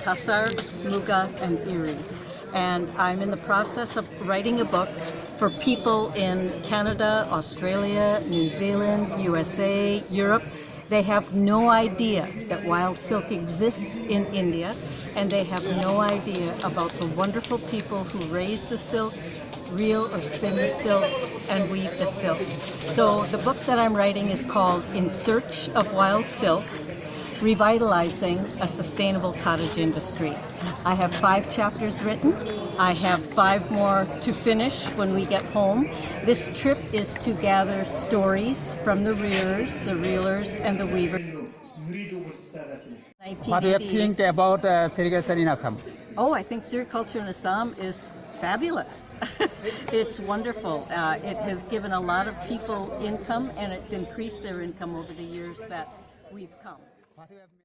Tassar, Muga, and Erie. And I'm in the process of writing a book for people in Canada, Australia, New Zealand, USA, Europe. They have no idea that wild silk exists in India, and they have no idea about the wonderful people who raise the silk, reel or spin the silk, and weave the silk. So the book that I'm writing is called In Search of Wild Silk, Revitalizing a Sustainable Cottage Industry. I have 5 chapters written. I have 5 more to finish when we get home. This trip is to gather stories from the rearers, the reelers, and the weavers. What do you think about sericulture in Assam? Oh, I think sericulture in Assam is fabulous. It's wonderful. It has given a lot of people income, and it's increased their income over the years that we've come.